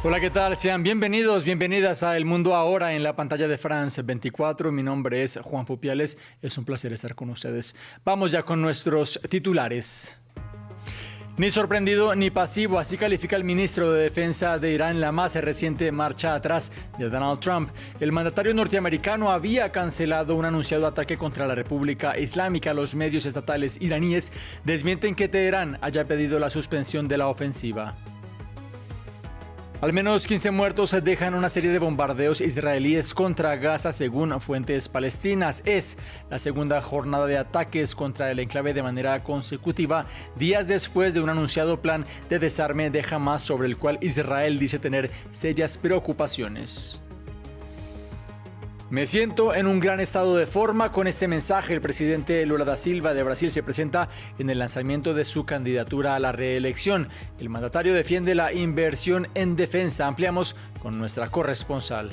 Hola, ¿qué tal? Sean bienvenidos, bienvenidas a El Mundo Ahora en la pantalla de France 24. Mi nombre es Juan Pupiales. Es un placer estar con ustedes. Vamos ya con nuestros titulares. Ni sorprendido ni pasivo, así califica el ministro de Defensa de Irán la más reciente marcha atrás de Donald Trump. El mandatario norteamericano había cancelado un anunciado ataque contra la República Islámica. Los medios estatales iraníes desmienten que Teherán haya pedido la suspensión de la ofensiva. Al menos 15 muertos dejan una serie de bombardeos israelíes contra Gaza, según fuentes palestinas. Es la segunda jornada de ataques contra el enclave de manera consecutiva, días después de un anunciado plan de desarme de Hamás, sobre el cual Israel dice tener serias preocupaciones. Me siento en un gran estado de forma. Con este mensaje, el presidente Lula da Silva de Brasil se presenta en el lanzamiento de su candidatura a la reelección. El mandatario defiende la inversión en defensa. Ampliamos con nuestra corresponsal.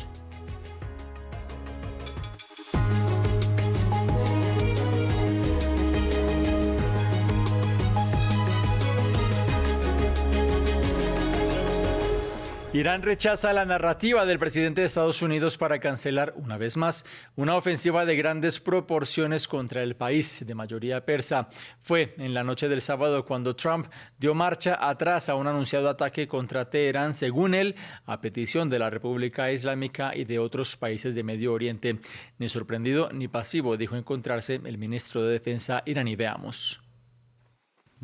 Irán rechaza la narrativa del presidente de Estados Unidos para cancelar, una vez más, una ofensiva de grandes proporciones contra el país de mayoría persa. Fue en la noche del sábado cuando Trump dio marcha atrás a un anunciado ataque contra Teherán, según él, a petición de la República Islámica y de otros países de Medio Oriente. Ni sorprendido ni pasivo, dijo encontrarse el ministro de Defensa iraní. Veamos.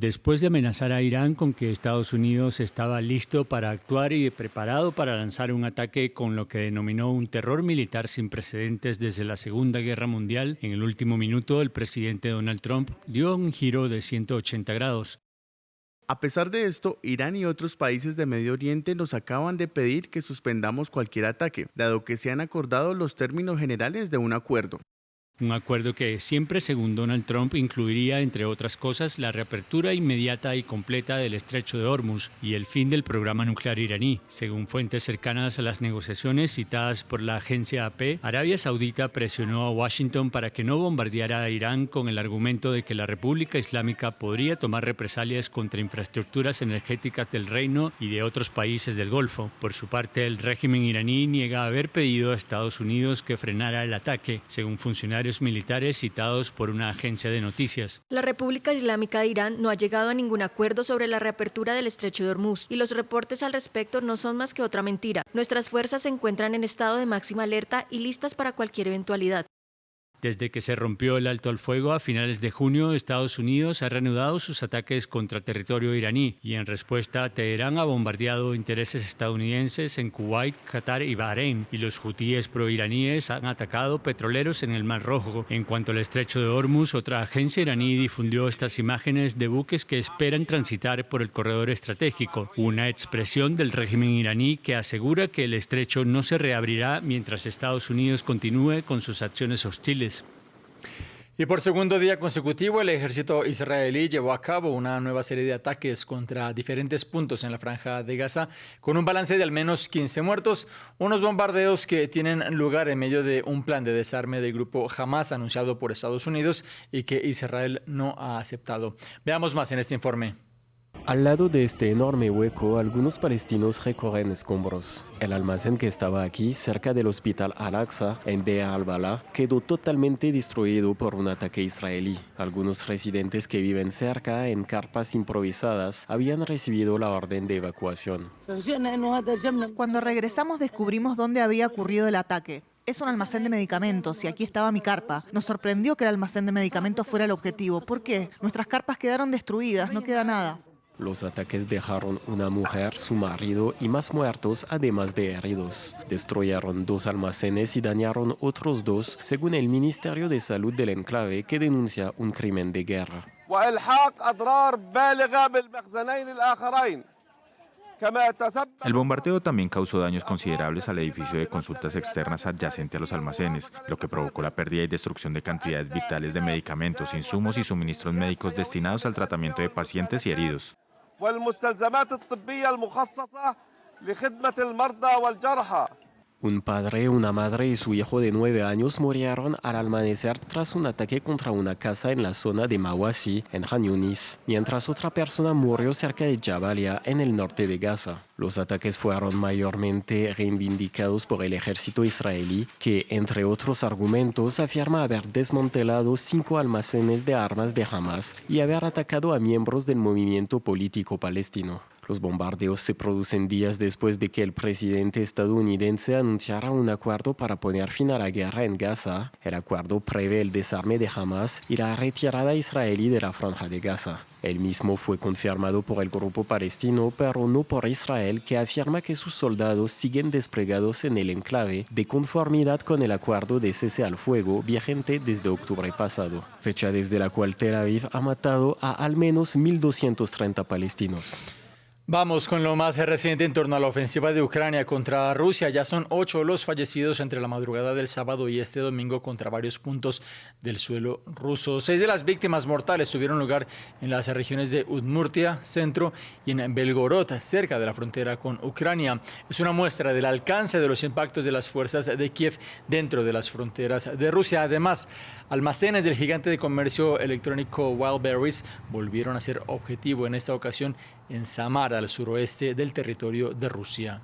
Después de amenazar a Irán con que Estados Unidos estaba listo para actuar y preparado para lanzar un ataque con lo que denominó un terror militar sin precedentes desde la Segunda Guerra Mundial, en el último minuto el presidente Donald Trump dio un giro de 180 grados. A pesar de esto, Irán y otros países de Medio Oriente nos acaban de pedir que suspendamos cualquier ataque, dado que se han acordado los términos generales de un acuerdo. Un acuerdo que siempre, según Donald Trump, incluiría, entre otras cosas, la reapertura inmediata y completa del estrecho de Hormuz y el fin del programa nuclear iraní. Según fuentes cercanas a las negociaciones citadas por la agencia AP, Arabia Saudita presionó a Washington para que no bombardeara a Irán con el argumento de que la República Islámica podría tomar represalias contra infraestructuras energéticas del reino y de otros países del Golfo. Por su parte, el régimen iraní niega haber pedido a Estados Unidos que frenara el ataque, según funcionarios militares citados por una agencia de noticias. La República Islámica de Irán no ha llegado a ningún acuerdo sobre la reapertura del estrecho de Hormuz y los reportes al respecto no son más que otra mentira. Nuestras fuerzas se encuentran en estado de máxima alerta y listas para cualquier eventualidad. Desde que se rompió el alto al fuego a finales de junio, Estados Unidos ha reanudado sus ataques contra territorio iraní y en respuesta Teherán ha bombardeado intereses estadounidenses en Kuwait, Qatar y Bahrein, y los hutíes proiraníes han atacado petroleros en el Mar Rojo. En cuanto al estrecho de Hormuz, otra agencia iraní difundió estas imágenes de buques que esperan transitar por el corredor estratégico, una expresión del régimen iraní que asegura que el estrecho no se reabrirá mientras Estados Unidos continúe con sus acciones hostiles. Y por segundo día consecutivo, el ejército israelí llevó a cabo una nueva serie de ataques contra diferentes puntos en la franja de Gaza, con un balance de al menos 15 muertos, unos bombardeos que tienen lugar en medio de un plan de desarme del grupo Hamás anunciado por Estados Unidos y que Israel no ha aceptado. Veamos más en este informe. Al lado de este enorme hueco, algunos palestinos recorren escombros. El almacén que estaba aquí, cerca del hospital Al-Aqsa, en Deir al-Balah, quedó totalmente destruido por un ataque israelí. Algunos residentes que viven cerca, en carpas improvisadas, habían recibido la orden de evacuación. Cuando regresamos descubrimos dónde había ocurrido el ataque. Es un almacén de medicamentos y aquí estaba mi carpa. Nos sorprendió que el almacén de medicamentos fuera el objetivo. ¿Por qué? Nuestras carpas quedaron destruidas, no queda nada. Los ataques dejaron una mujer, su marido y más muertos, además de heridos. Destruyeron 2 almacenes y dañaron otros 2, según el Ministerio de Salud del enclave, que denuncia un crimen de guerra. El bombardeo también causó daños considerables al edificio de consultas externas adyacente a los almacenes, lo que provocó la pérdida y destrucción de cantidades vitales de medicamentos, insumos y suministros médicos destinados al tratamiento de pacientes y heridos. Un padre, una madre y su hijo de 9 años murieron al amanecer tras un ataque contra una casa en la zona de Mawasi, en Khan Yunis, mientras otra persona murió cerca de Jabalia, en el norte de Gaza. Los ataques fueron mayormente reivindicados por el ejército israelí, que, entre otros argumentos, afirma haber desmantelado 5 almacenes de armas de Hamas y haber atacado a miembros del movimiento político palestino. Los bombardeos se producen días después de que el presidente estadounidense anunciara un acuerdo para poner fin a la guerra en Gaza. El acuerdo prevé el desarme de Hamas y la retirada israelí de la franja de Gaza. El mismo fue confirmado por el grupo palestino, pero no por Israel, que afirma que sus soldados siguen desplegados en el enclave de conformidad con el acuerdo de cese al fuego vigente desde octubre pasado, fecha desde la cual Tel Aviv ha matado a al menos 1.230 palestinos. Vamos con lo más reciente en torno a la ofensiva de Ucrania contra Rusia. Ya son 8 los fallecidos entre la madrugada del sábado y este domingo contra varios puntos del suelo ruso. 6 de las víctimas mortales tuvieron lugar en las regiones de Udmurtia, Centro y en Belgorod, cerca de la frontera con Ucrania. Es una muestra del alcance de los impactos de las fuerzas de Kiev dentro de las fronteras de Rusia. Además, almacenes del gigante de comercio electrónico Wildberries volvieron a ser objetivo en esta ocasión en Samar, al suroeste del territorio de Rusia.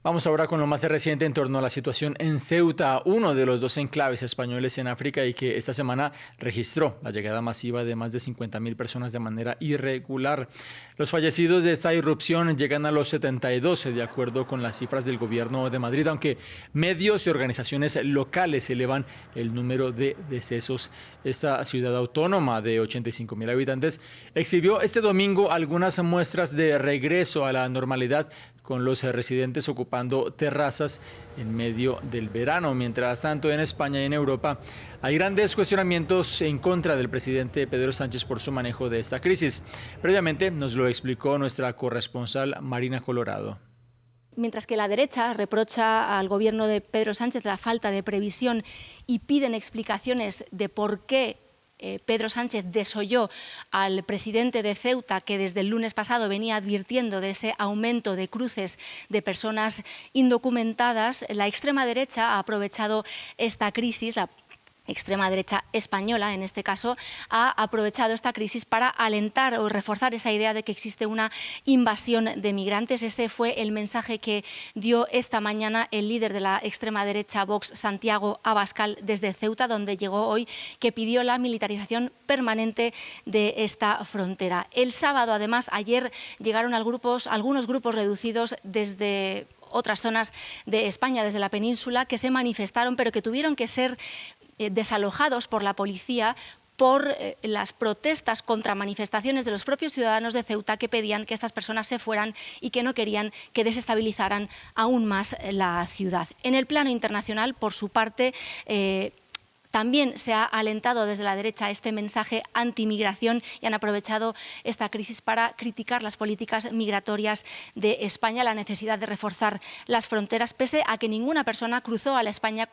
Vamos ahora con lo más reciente en torno a la situación en Ceuta, uno de los 2 enclaves españoles en África y que esta semana registró la llegada masiva de más de 50.000 personas de manera irregular. Los fallecidos de esta irrupción llegan a los 72, de acuerdo con las cifras del gobierno de Madrid, aunque medios y organizaciones locales elevan el número de decesos. Esta ciudad autónoma de 85.000 habitantes exhibió este domingo algunas muestras de regreso a la normalidad, con los residentes ocupando terrazas en medio del verano. Mientras tanto, en España y en Europa hay grandes cuestionamientos en contra del presidente Pedro Sánchez por su manejo de esta crisis. Previamente nos lo explicó nuestra corresponsal Marina Colorado. Mientras que la derecha reprocha al gobierno de Pedro Sánchez la falta de previsión y piden explicaciones de por qué Pedro Sánchez desoyó al presidente de Ceuta, que desde el lunes pasado venía advirtiendo de ese aumento de cruces de personas indocumentadas, la extrema derecha ha aprovechado esta crisis, la extrema derecha española, en este caso, ha aprovechado esta crisis para alentar o reforzar esa idea de que existe una invasión de migrantes. Ese fue el mensaje que dio esta mañana el líder de la extrema derecha Vox, Santiago Abascal, desde Ceuta, donde llegó hoy, que pidió la militarización permanente de esta frontera. El sábado, además, ayer llegaron algunos grupos reducidos desde otras zonas de España, desde la península, que se manifestaron, pero que tuvieron que ser desalojados por la policía por las protestas contra manifestaciones de los propios ciudadanos de Ceuta, que pedían que estas personas se fueran y que no querían que desestabilizaran aún más la ciudad. En el plano internacional, por su parte, también se ha alentado desde la derecha este mensaje antimigración y han aprovechado esta crisis para criticar las políticas migratorias de España, la necesidad de reforzar las fronteras, pese a que ninguna persona cruzó a la España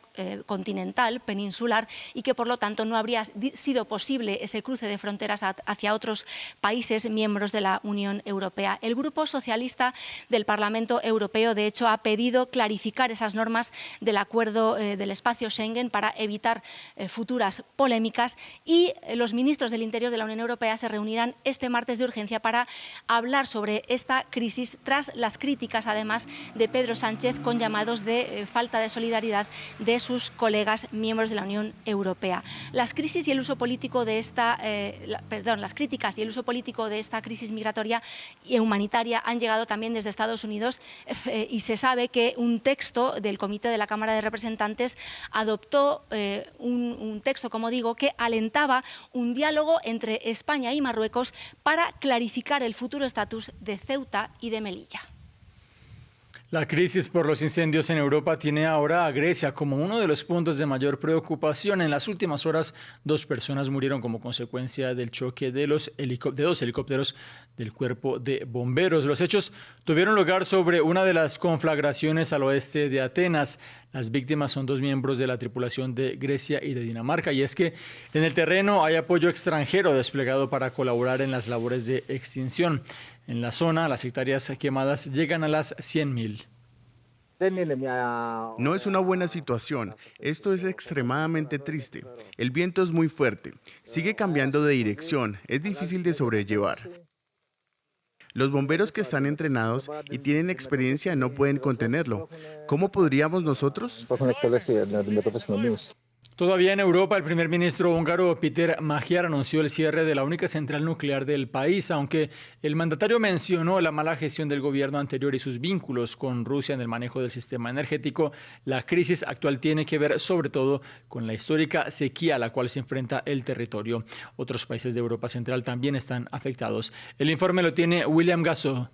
continental, peninsular, y que por lo tanto no habría sido posible ese cruce de fronteras hacia otros países miembros de la Unión Europea. El Grupo Socialista del Parlamento Europeo, de hecho, ha pedido clarificar esas normas del acuerdo del espacio Schengen para evitar futuras polémicas, y los ministros del Interior de la Unión Europea se reunirán este martes de urgencia para hablar sobre esta crisis, tras las críticas, además, de Pedro Sánchez con llamados de falta de solidaridad de sus colegas miembros de la Unión Europea. Las crisis y el uso político de las críticas y el uso político de esta crisis migratoria y humanitaria han llegado también desde Estados Unidos, y se sabe que un texto del Comité de la Cámara de Representantes adoptó un texto, como digo, que alentaba un diálogo entre España y Marruecos para clarificar el futuro estatus de Ceuta y de Melilla. La crisis por los incendios en Europa tiene ahora a Grecia como uno de los puntos de mayor preocupación. En las últimas horas, 2 personas murieron como consecuencia del choque de 2 helicópteros del Cuerpo de Bomberos. Los hechos tuvieron lugar sobre una de las conflagraciones al oeste de Atenas. Las víctimas son 2 miembros de la tripulación de Grecia y de Dinamarca. Y es que en el terreno hay apoyo extranjero desplegado para colaborar en las labores de extinción. En la zona, las hectáreas quemadas llegan a las 100.000. No es una buena situación. Esto es extremadamente triste. El viento es muy fuerte. Sigue cambiando de dirección. Es difícil de sobrellevar. Los bomberos que están entrenados y tienen experiencia no pueden contenerlo. ¿Cómo podríamos nosotros? Todavía en Europa, el primer ministro húngaro Péter Magyar anunció el cierre de la única central nuclear del país, aunque el mandatario mencionó la mala gestión del gobierno anterior y sus vínculos con Rusia en el manejo del sistema energético. La crisis actual tiene que ver sobre todo con la histórica sequía a la cual se enfrenta el territorio. Otros países de Europa Central también están afectados. El informe lo tiene William Gasso.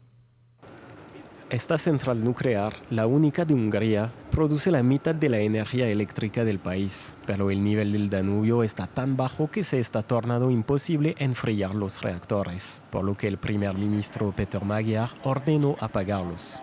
Esta central nuclear, la única de Hungría, produce la mitad de la energía eléctrica del país, pero el nivel del Danubio está tan bajo que se está tornando imposible enfriar los reactores, por lo que el primer ministro Péter Magyar ordenó apagarlos.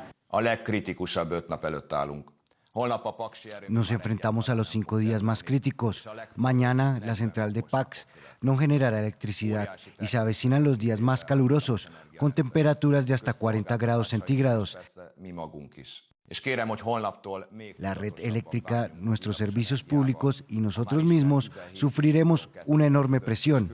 Nos enfrentamos a los 5 días más críticos. Mañana la central de Paks no generará electricidad y se avecinan los días más calurosos, con temperaturas de hasta 40 grados centígrados. La red eléctrica, nuestros servicios públicos y nosotros mismos sufriremos una enorme presión.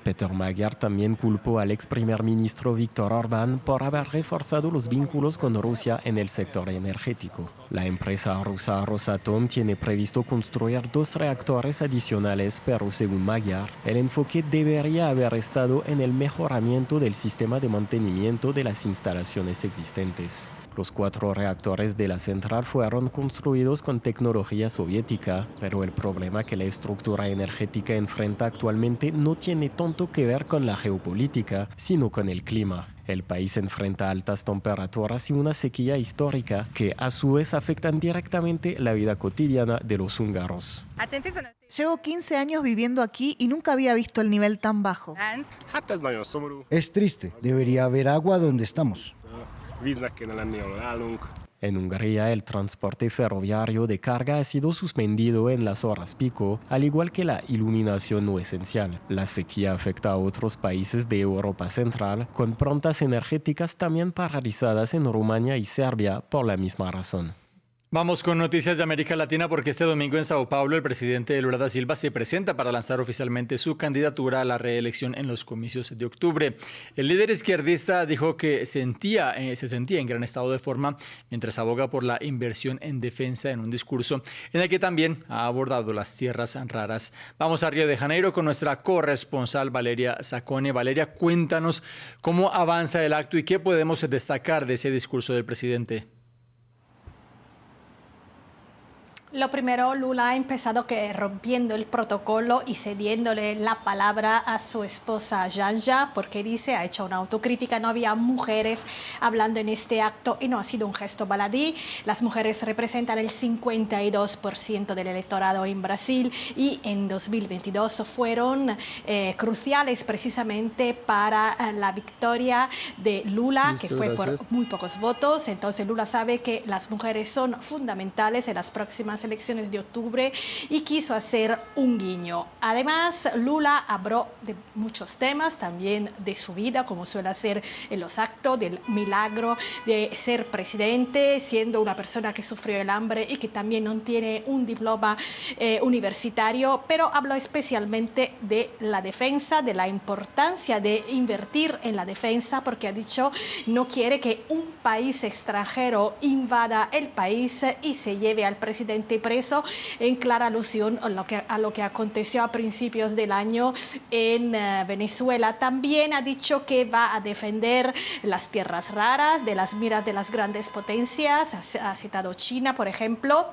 Péter Magyar también culpó al ex primer ministro Viktor Orbán por haber reforzado los vínculos con Rusia en el sector energético. La empresa rusa Rosatom tiene previsto construir 2 reactores adicionales, pero según Magyar, el enfoque debería haber estado en el mejoramiento del sistema de mantenimiento de las instalaciones existentes. Los 4 reactores de la central fueron construidos con tecnología soviética, pero el problema que la estructura energética enfrenta actualmente no tiene tanto que ver con la geopolítica, sino con el clima. El país enfrenta altas temperaturas y una sequía histórica que a su vez afectan directamente la vida cotidiana de los húngaros. Llevo 15 años viviendo aquí y nunca había visto el nivel tan bajo. Es triste, debería haber agua donde estamos. En Hungría, el transporte ferroviario de carga ha sido suspendido en las horas pico, al igual que la iluminación no esencial. La sequía afecta a otros países de Europa Central, con plantas energéticas también paralizadas en Rumania y Serbia por la misma razón. Vamos con noticias de América Latina porque este domingo en Sao Paulo el presidente Lula da Silva se presenta para lanzar oficialmente su candidatura a la reelección en los comicios de octubre. El líder izquierdista dijo que se sentía en gran estado de forma mientras aboga por la inversión en defensa en un discurso en el que también ha abordado las tierras raras. Vamos a Río de Janeiro con nuestra corresponsal Valeria Zacone. Valeria, cuéntanos cómo avanza el acto y qué podemos destacar de ese discurso del presidente. Lo primero, Lula ha empezado rompiendo el protocolo y cediéndole la palabra a su esposa Janja, porque ha hecho una autocrítica, no había mujeres hablando en este acto y no ha sido un gesto baladí. Las mujeres representan el 52% del electorado en Brasil y en 2022 fueron cruciales precisamente para la victoria de Lula, que fue por muy pocos votos. Entonces Lula sabe que las mujeres son fundamentales en las próximas elecciones de octubre y quiso hacer un guiño. Además, Lula habló de muchos temas, también de su vida, como suele hacer en los actos, del milagro de ser presidente, siendo una persona que sufrió el hambre y que también no tiene un diploma universitario, pero habló especialmente de la defensa, de la importancia de invertir en la defensa, porque ha dicho no quiere que un país extranjero invada el país y se lleve al presidente preso, en clara alusión a lo que aconteció a principios del año en Venezuela. También ha dicho que va a defender las tierras raras de las miras de las grandes potencias, ha citado China, por ejemplo.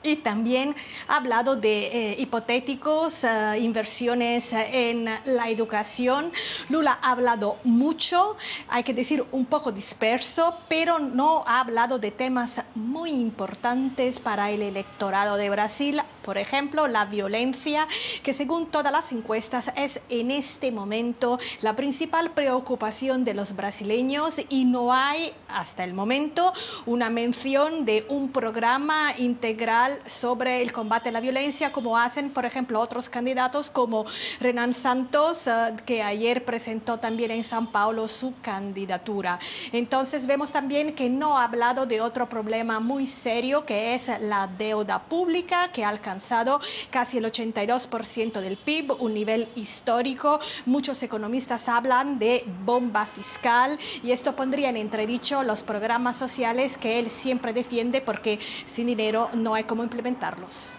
Y también ha hablado de hipotéticos inversiones en la educación. Lula ha hablado mucho, hay que decir un poco disperso, pero no ha hablado de temas muy importantes para el electorado de Brasil. Por ejemplo, la violencia, que según todas las encuestas es en este momento la principal preocupación de los brasileños y no hay hasta el momento una mención de un programa integral social sobre el combate a la violencia, como hacen, por ejemplo, otros candidatos como Renan Santos, que ayer presentó también en São Paulo su candidatura. Entonces vemos también que no ha hablado de otro problema muy serio, que es la deuda pública, que ha alcanzado casi el 82% del PIB, un nivel histórico. Muchos economistas hablan de bomba fiscal y esto pondría en entredicho los programas sociales que él siempre defiende, porque sin dinero no hay cómo implementarlos.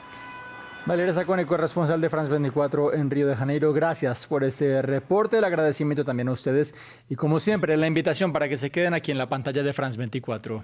Valeria Zacconi, corresponsal de France 24 en Río de Janeiro, gracias por este reporte. El agradecimiento también a ustedes y, como siempre, la invitación para que se queden aquí en la pantalla de France 24.